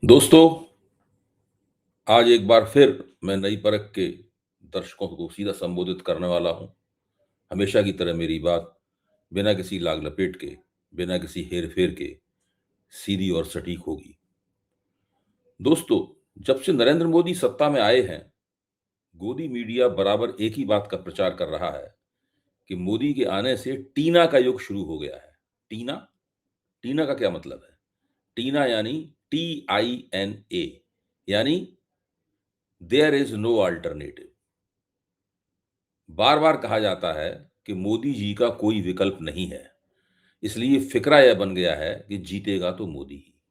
दोस्तों, आज एक बार फिर मैं नई परख के दर्शकों को सीधा संबोधित करने वाला हूं। हमेशा की तरह मेरी बात बिना किसी लाग लपेट के, बिना किसी हेर-फेर के सीधी और सटीक होगी। दोस्तों, जब से नरेंद्र मोदी सत्ता में आए हैं, गोदी मीडिया बराबर एक ही बात का प्रचार कर रहा है कि मोदी के आने से टीना का युग शुरू हो गया है। टीना? टीना का क्या मतलब है? टीना यानी TINA, यानी देयर इज नो अल्टरनेटिव। बार-बार कहा जाता है कि मोदी जी का कोई विकल्प नहीं है। इसलिए फ़िक्रा यह बन गया है कि जीतेगा तो मोदी ही।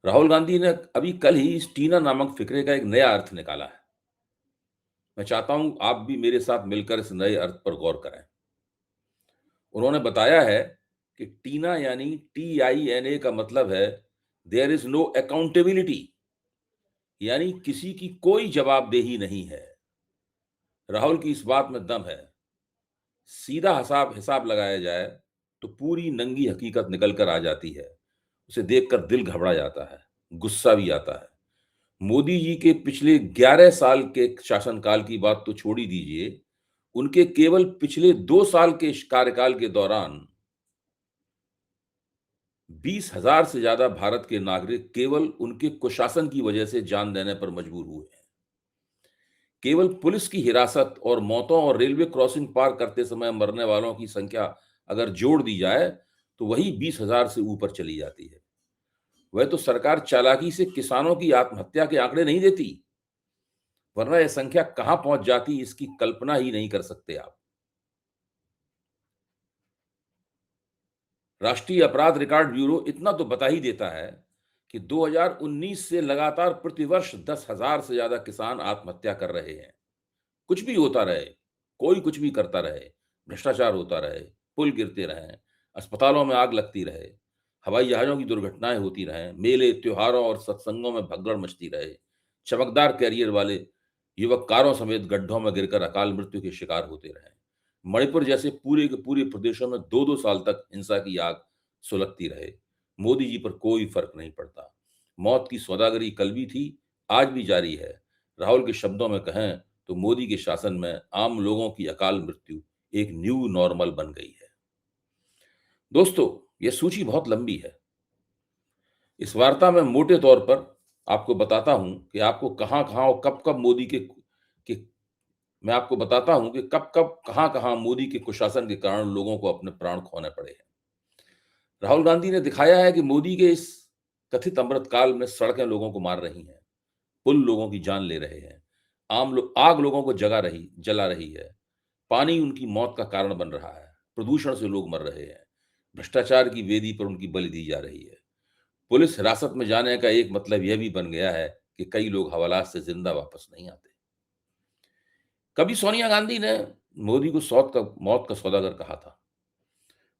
राहुल गांधी ने अभी कल ही इस टीना नामक फ़िक्रे का एक नया अर्थ निकाला है। मैं चाहता हूँ आप भी मेरे साथ मिलकर इस नए अर्थ पर गौर करें। उन्होंने बताया है कि टीना यानी TINA का मतलब है देयर इज़ नो अकाउंटेबिलिटी, यानी किसी की कोई जवाबदेही नहीं है। राहुल की इस बात में दम है। सीधा हिसाब हिसाब लगाया जाए तो पूरी नंगी हकीकत निकल कर आ जाती है। उसे देखकर दिल घबरा जाता है, गुस्सा भी आता है। मोदी जी के पिछले 11 साल के शासनकाल की बात तो छोड़ ही दीजिए, उनके केवल पिछले 2 साल के कार्यकाल के दौरान 20,000 से ज्यादा भारत के नागरिक केवल उनके कुशासन की वजह से जान देने पर मजबूर हुए हैं। केवल पुलिस की हिरासत और मौतों और रेलवे क्रॉसिंग पार करते समय मरने वालों की संख्या अगर जोड़ दी जाए, तो वही 20,000 से ऊपर चली जाती है। वह तो सरकार चालाकी से किसानों की आत्महत्या के आंकड़े नहीं देती, वरना यह संख्या कहां पहुंच जाती इसकी कल्पना ही नहीं कर सकते आप। राष्ट्रीय अपराध रिकॉर्ड ब्यूरो इतना तो बता ही देता है कि 2019 से लगातार प्रतिवर्ष 10,000 से ज्यादा किसान आत्महत्या कर रहे हैं। कुछ भी होता रहे, कोई कुछ भी करता रहे, भ्रष्टाचार होता रहे, पुल गिरते रहें, अस्पतालों में आग लगती रहे, हवाई जहाज़ों की दुर्घटनाएँ होती रहें, मेले, त्योहारों और सत्संगों में भगदड़ मचती रहे, चमकदार कैरियर वाले युवक कारों समेत गड्ढों में गिरकर अकाल मृत्यु के शिकार होते रहें। मणिपुर जैसे पूरे के पूरे प्रदेशों में 2-2 साल तक हिंसा की आग सुलगती रहे। मोदी जी पर कोई फ़र्क नहीं पड़ता। मौत की सौदागरी कल भी थी, आज भी जारी है। राहुल के शब्दों में कहें तो मोदी के शासन में आम लोगों की अकाल मृत्यु एक न्यू नॉर्मल बन गई है। दोस्तों, यह सूची बहुत लंबी है। इस वार्ता में मोटे तौर पर आपको बताता हूं कि आपको कहां-कहां और कब-कब मोदी के मैं आपको बताता हूं कि कब-कब, कहां-कहां मोदी के कुशासन के कारण लोगों को अपने प्राण खोने पड़े हैं। राहुल गांधी ने दिखाया है कि मोदी के इस कथित अमृतकाल में सड़कें लोगों को मार रही हैं, पुल लोगों की जान ले रहे हैं, आग लोगों को जला रही है, पानी उनकी मौत का कारण बन रहा है, प्रदूषण से लोग मर रहे हैं, भ्रष्टाचार की वेदी पर उनकी बलि दी जा रही है। पुलिस हिरासत में जाने का एक मतलब यह भी बन गया है कि कई लोग हवालात से जिंदा वापस नहीं आते। कभी सोनिया गांधी ने मोदी को मौत का सौदागर कहा था।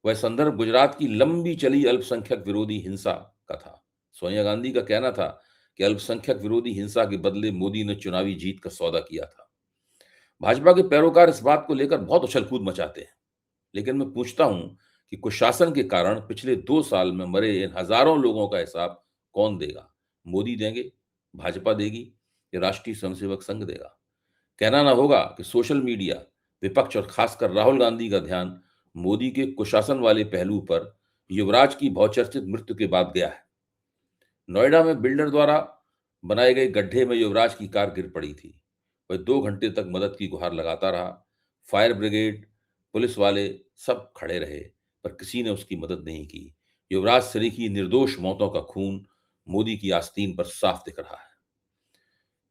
वह संदर्भ गुजरात की लंबी चली अल्पसंख्यक विरोधी हिंसा का था। सोनिया गांधी का कहना था कि अल्पसंख्यक विरोधी हिंसा के बदले मोदी ने चुनावी जीत का सौदा किया था। भाजपा के पैरोकार इस बात को लेकर बहुत उछल-कूद मचाते हैं। लेकिन मैं पूछता हूं कि कुशासन के कारण पिछले 2 साल में मरे इन हजारों लोगों का हिसाब कौन देगा? मोदी देंगे? भाजपा देगी? या राष्ट्रीय स्वयंसेवक संघ देगा? कहना ना होगा कि सोशल मीडिया, विपक्ष और खासकर राहुल गांधी का ध्यान मोदी के कुशासन वाले पहलू पर युवराज की बहुचर्चित मृत्यु के बाद गया है। नोएडा में बिल्डर द्वारा बनाए गए गड्ढे में युवराज की कार गिर पड़ी थी। वह 2 घंटे तक मदद की गुहार लगाता रहा। फायर ब्रिगेड, पुलिस वाले सब खड़े रहे, पर किसी ने उसकी मदद नहीं की। युवराज सरी की निर्दोष मौतों का खून मोदी की आस्तीन पर साफ दिख रहा है।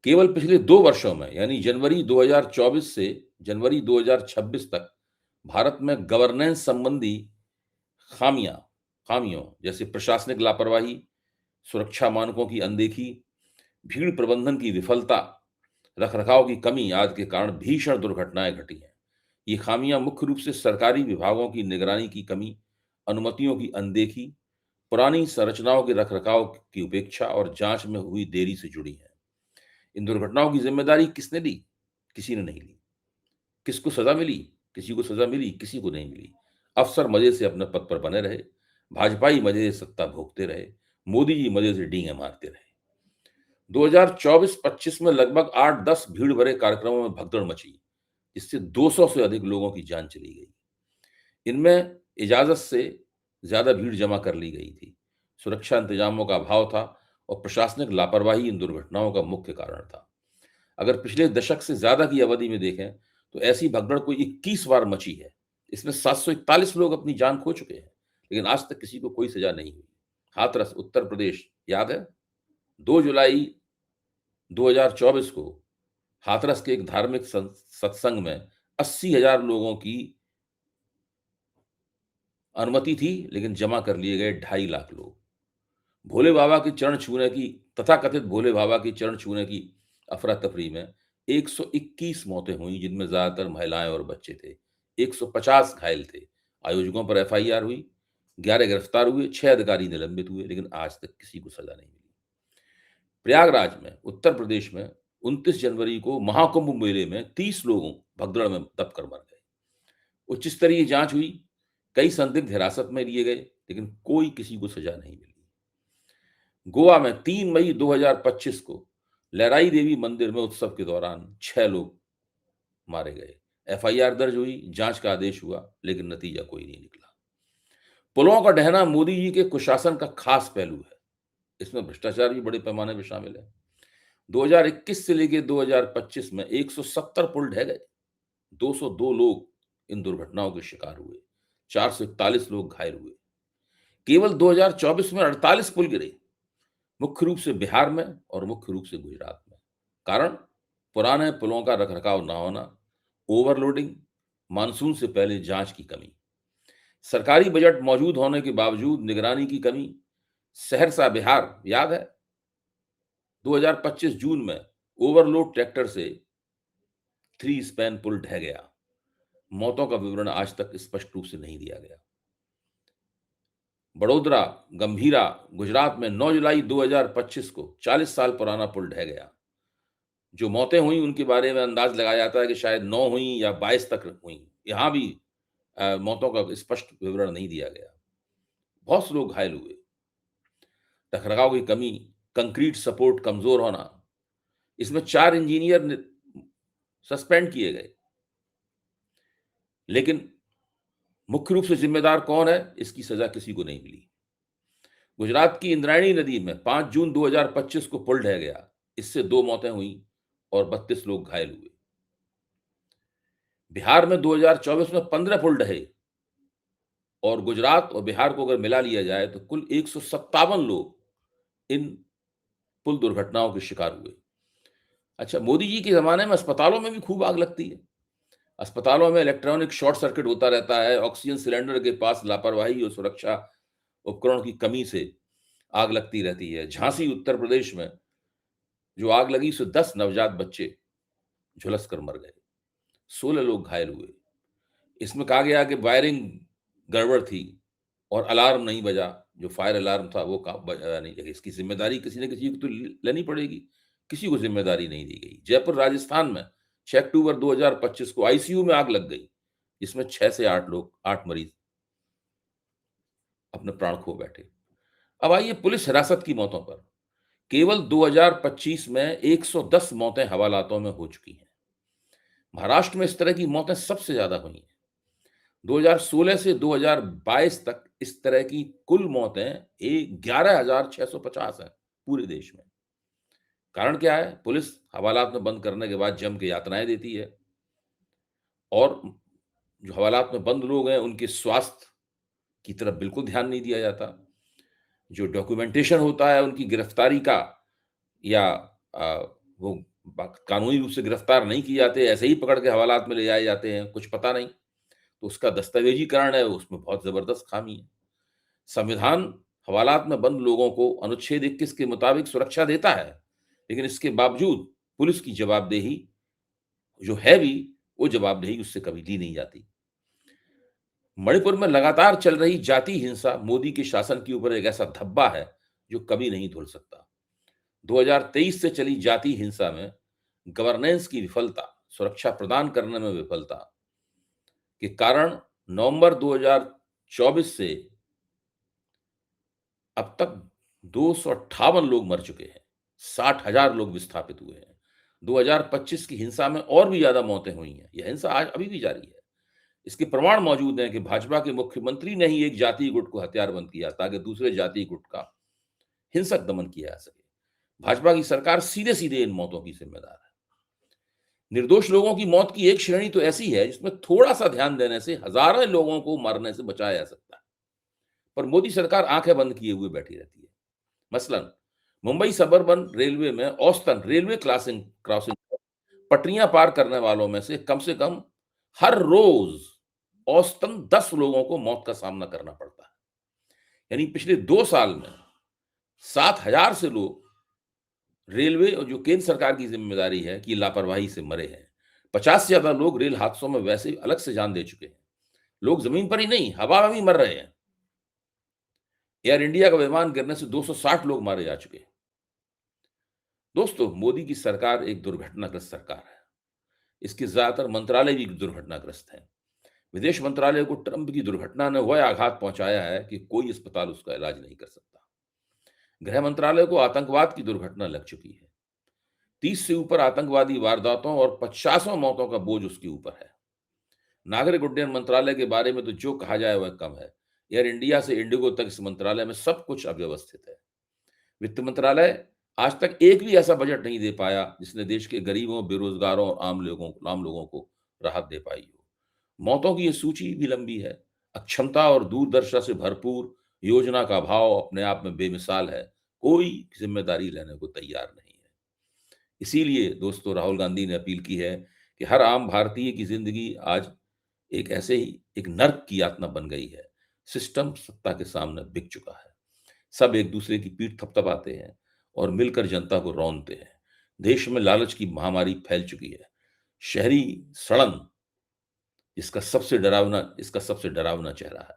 केवल पिछले 2 वर्षों में, यानी जनवरी 2024 से जनवरी 2026 तक भारत में गवर्नेंस संबंधी खामियां खामियों जैसे प्रशासनिक लापरवाही, सुरक्षा मानकों की अनदेखी, भीड़ प्रबंधन की विफलता, रखरखाव की कमी आदि के कारण भीषण दुर्घटनाएं घटी हैं। ये खामियां मुख्य रूप से सरकारी विभागों की निगरानी की कमी, अनुमतियों की अनदेखी, पुरानी संरचनाओं के रखरखाव की उपेक्षा और जांच में हुई देरी से जुड़ी हैं। इन दुर्घटनाओं की जिम्मेदारी किसने ली? किसी ने नहीं ली। किसको सजा मिली? किसी को सजा मिली, किसी को नहीं मिली। अफसर मजे से अपने पद पर बने रहे, भाजपाई मजे से सत्ता भोगते रहे, मोदी जी मजे से डींगे मारते रहे। 2024-25 में लगभग 8-10 भीड़ भरे कार्यक्रमों में भगदड़ मची, जिससे 200 से अधिक लोगों की जान चली गई। इनमें इजाजत से ज्यादा भीड़ जमा कर ली गई थी। सुरक्षा इंतजामों का अभाव था और प्रशासनिक लापरवाही इन दुर्घटनाओं का मुख्य कारण था। अगर पिछले दशक से ज्यादा की अवधि में देखें तो ऐसी भगदड़ कोई 21 बार मची है। इसमें 741 लोग अपनी जान खो चुके हैं, लेकिन आज तक किसी को कोई सजा नहीं हुई। हाथरस उत्तर प्रदेश, याद है? 2 जुलाई 2024 को हाथरस के एक धार्मिक सत्संग में 80,000 लोगों की अनुमति थी, लेकिन जमा कर लिए गए 2.5 लाख लोग। भोले बाबा के चरण छूने की तथाकथित भोले बाबा के चरण छूने की अफरा-तफरी में 121 मौतें हुई, जिनमें ज्यादातर महिलाएं और बच्चे थे। 150 घायल थे। आयोजकों पर एफआईआर हुई, 11 गिरफ्तार हुए, 6 अधिकारी निलंबित हुए, लेकिन आज तक किसी को सजा नहीं मिली। प्रयागराज में, उत्तर प्रदेश में 29 जनवरी को महाकुंभ मेले में 30 लोगों भगदड़ में दबकर मर गए। उच्च स्तरीय जांच हुई, कई संदिग्ध हिरासत में लिए गए, लेकिन कोई किसी को सजा नहीं मिली। गोवा में 3 मई 2025 को लहराई देवी मंदिर में उत्सव के दौरान 6 लोग मारे गए। एफआईआर दर्ज हुई, जांच का आदेश हुआ, लेकिन नतीजा कोई नहीं निकला। पुलों का ढहना मोदी जी के कुशासन का खास पहलू है। इसमें भ्रष्टाचार भी बड़े पैमाने पर शामिल है। 2021 से लेकर 2025 में 170 पुल ढह गए। 202 लोग इन दुर्घटनाओं के शिकार हुए। 441 लोग घायल हुए। केवल 2024 में 48 पुल गिरे, मुख्य रूप से बिहार में और मुख्य रूप से गुजरात में। कारण पुराने पुलों का रखरखाव न होना, ओवरलोडिंग, मानसून से पहले जांच की कमी, सरकारी बजट मौजूद होने के बावजूद निगरानी की कमी। सहरसा बिहार, याद है? 2025 जून में ओवरलोड ट्रैक्टर से 3 स्पैन पुल ढह गया। मौतों का विवरण आज तक स्पष्ट रूप से नहीं दिया गया। बड़ोदरा गंभीरा गुजरात में 9 जुलाई 2025 को 40 साल पुराना पुल ढह गया। जो मौतें हुई उनके बारे में अंदाज लगाया जाता है कि शायद 9 हुई या 22 तक हुई। यहां भी मौतों का स्पष्ट विवरण नहीं दिया गया। बहुत से लोग घायल हुए। रखरखाव की कमी, कंक्रीट सपोर्ट कमजोर होना। इसमें 4 इंजीनियर सस्पेंड किए गए, लेकिन मुख्य रूप से जिम्मेदार कौन है, इसकी सजा किसी को नहीं मिली। गुजरात की इंद्रायणी नदी में 5 जून 2025 को पुल ढह गया। इससे 2 मौतें हुई और 32 लोग घायल हुए। बिहार में 2024 में 15 पुल ढहे और गुजरात और बिहार को अगर मिला लिया जाए तो कुल 157 लोग इन पुल दुर्घटनाओं के शिकार हुए। अच्छा, मोदी जी के जमाने में अस्पतालों में भी खूब आग लगती है। अस्पतालों में इलेक्ट्रॉनिक शॉर्ट सर्किट होता रहता है। ऑक्सीजन सिलेंडर के पास लापरवाही और सुरक्षा उपकरण की कमी से आग लगती रहती है। झांसी उत्तर प्रदेश में जो आग लगी उससे 10 नवजात बच्चे झुलस कर मर गए। 16 लोग घायल हुए। इसमें कहा गया कि वायरिंग गड़बड़ थी और अलार्म नहीं बजा। जो फायर अलार्म था वो बजा नहीं। इसकी जिम्मेदारी किसी न किसी को तो लेनी पड़ेगी। किसी को जिम्मेदारी नहीं दी गई। जयपुर राजस्थान में 6 अक्टूबर 2025 को आईसीयू में आग लग गई, जिसमें 6 से 8 मरीज अपने प्राण खो बैठे। अब आइए पुलिस हिरासत की मौतों पर। केवल 2025 में 110 मौतें हवालातों में हो चुकी हैं। महाराष्ट्र में इस तरह की मौतें सबसे ज्यादा हुई हैं। 2016 से 2022 तक इस तरह की कुल मौतें 11,650 हैं पूरे देश में। कारण क्या है? पुलिस हवालात में बंद करने के बाद जम के यातनाएं देती है और जो हवालात में बंद लोग हैं उनके स्वास्थ्य की तरफ बिल्कुल ध्यान नहीं दिया जाता। जो डॉक्यूमेंटेशन होता है उनकी गिरफ्तारी का, या वो कानूनी रूप से गिरफ्तार नहीं किए जाते, ऐसे ही पकड़ के हवालात में ले जाए जाते हैं, कुछ पता नहीं। तो उसका दस्तावेजीकरण है, उसमें बहुत जबरदस्त खामी है। संविधान हवालात में बंद लोगों को अनुच्छेद 21 के मुताबिक सुरक्षा देता है, लेकिन इसके बावजूद पुलिस की जवाबदेही जो है भी, वो जवाबदेही उससे कभी ली नहीं जाती। मणिपुर में लगातार चल रही जाति हिंसा मोदी के शासन के ऊपर एक ऐसा धब्बा है जो कभी नहीं धुल सकता। 2023 से चली जाति हिंसा में गवर्नेंस की विफलता, सुरक्षा प्रदान करने में विफलता के कारण नवंबर 2024 से अब तक 258 लोग मर चुके हैं, 60,000 लोग विस्थापित हुए हैं। 2025 की हिंसा में और भी ज़्यादा मौतें हुई हैं। यह हिंसा आज अभी भी जारी है। इसके प्रमाण मौजूद हैं कि भाजपा के मुख्यमंत्री ने ही एक जातीय गुट को हथियारबंद किया ताकि दूसरे जातीय गुट का हिंसक दमन किया जा सके। भाजपा की सरकार सीधे-सीधे इन मौतों की ज़िम्मेदार है। निर्दोष लोगों की मौत की एक श्रेणी तो ऐसी है जिसमें थोड़ा-सा ध्यान देने से हज़ारों लोगों को मरने से बचाया जा सकता है। पर मोदी सरकार आँखें बंद किए हुए बैठी रहती है। मसलन मुंबई सबअर्बन रेलवे में औसतन रेलवे क्लासिंग क्रॉसिंग पटरियां पार करने वालों में से कम हर रोज औसतन 10 लोगों को मौत का सामना करना पड़ता है। यानी पिछले 2 साल में 7,000 से लोग रेलवे और जो केंद्र सरकार की जिम्मेदारी है कि लापरवाही से मरे हैं। 50 से ज्यादा लोग रेल हादसों में वैसे ही अलग से जान दे चुके हैं। लोग जमीन पर ही नहीं, हवा में भी मर रहे हैं। एयर इंडिया का विमान गिरने से 260 लोग मारे जा चुके हैं। दोस्तों, मोदी की सरकार एक दुर्घटनाग्रस्त सरकार है। इसके ज्यादातर मंत्रालय भी दुर्घटनाग्रस्त हैं। विदेश मंत्रालय को ट्रंप की दुर्घटना ने वह आघात पहुंचाया है कि कोई अस्पताल उसका इलाज नहीं कर सकता। गृह मंत्रालय को आतंकवाद की दुर्घटना लग चुकी है। 30 से ऊपर आतंकवादी वारदातों और 50 मौतों का बोझ उसके ऊपर है। नागरिक उड्डयन मंत्रालय के बारे में तो जो कहा जाए वह कम है। एयर इंडिया से इंडिगो तक इस मंत्रालय में सब कुछ अव्यवस्थित है। वित्त मंत्रालय आज तक एक भी ऐसा बजट नहीं दे पाया जिसने देश के गरीबों, बेरोजगारों और आम लोगों को राहत दे पाई हो। मौतों की ये सूची भी लंबी है। अक्षमता और दूरदर्शिता से भरपूर योजना का अभाव अपने आप में बेमिसाल है। कोई जिम्मेदारी लेने को तैयार नहीं है। इसीलिए दोस्तों, राहुल गांधी ने अपील की है कि हर आम भारतीय की जिंदगी आज एक ऐसे ही एक नर्क की यातना बन गई है। सिस्टम सत्ता के सामने बिक चुका है। सब एक दूसरे की पीठ थपथपाते हैं और मिलकर जनता को रौंदते हैं। देश में लालच की महामारी फैल चुकी है। शहरी सड़न इसका सबसे डरावना चेहरा है।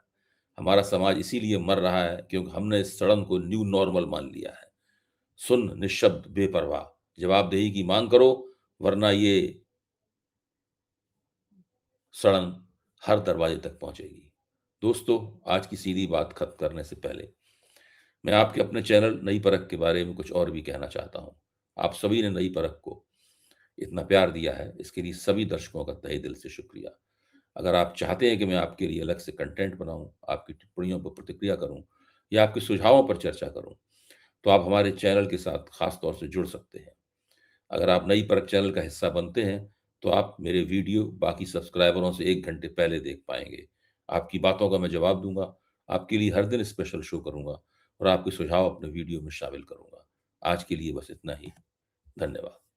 हमारा समाज इसीलिए मर रहा है क्योंकि हमने इस सड़न को न्यू नॉर्मल मान लिया है। सुन, निःशब्द, बेपरवाह, जवाबदेही की मांग करो, वरना ये सड़न हर दरवाजे तक पहुंचेगी। दोस्तों, आज की सीधी बात खत्म करने से पहले मैं आपके अपने चैनल नई परख के बारे में कुछ और भी कहना चाहता हूं। आप सभी ने नई परख को इतना प्यार दिया है, इसके लिए सभी दर्शकों का तहे दिल से शुक्रिया। अगर आप चाहते हैं कि मैं आपके लिए अलग से कंटेंट बनाऊं, आपकी टिप्पणियों पर प्रतिक्रिया करूं या आपके सुझावों पर चर्चा करूं, तो आप हमारे चैनल के साथ खास तौर से जुड़ सकते हैं। अगर आप नई परख चैनल का हिस्सा बनते हैं, तो आप मेरे वीडियो बाकी सब्सक्राइबरों से 1 घंटे पहले देख पाएंगे। आपकी बातों का मैं जवाब दूंगा, आपके लिए हर दिन स्पेशल शो करूंगा और आपके सुझाव अपने वीडियो में शामिल करूंगा। आज के लिए बस इतना ही। धन्यवाद।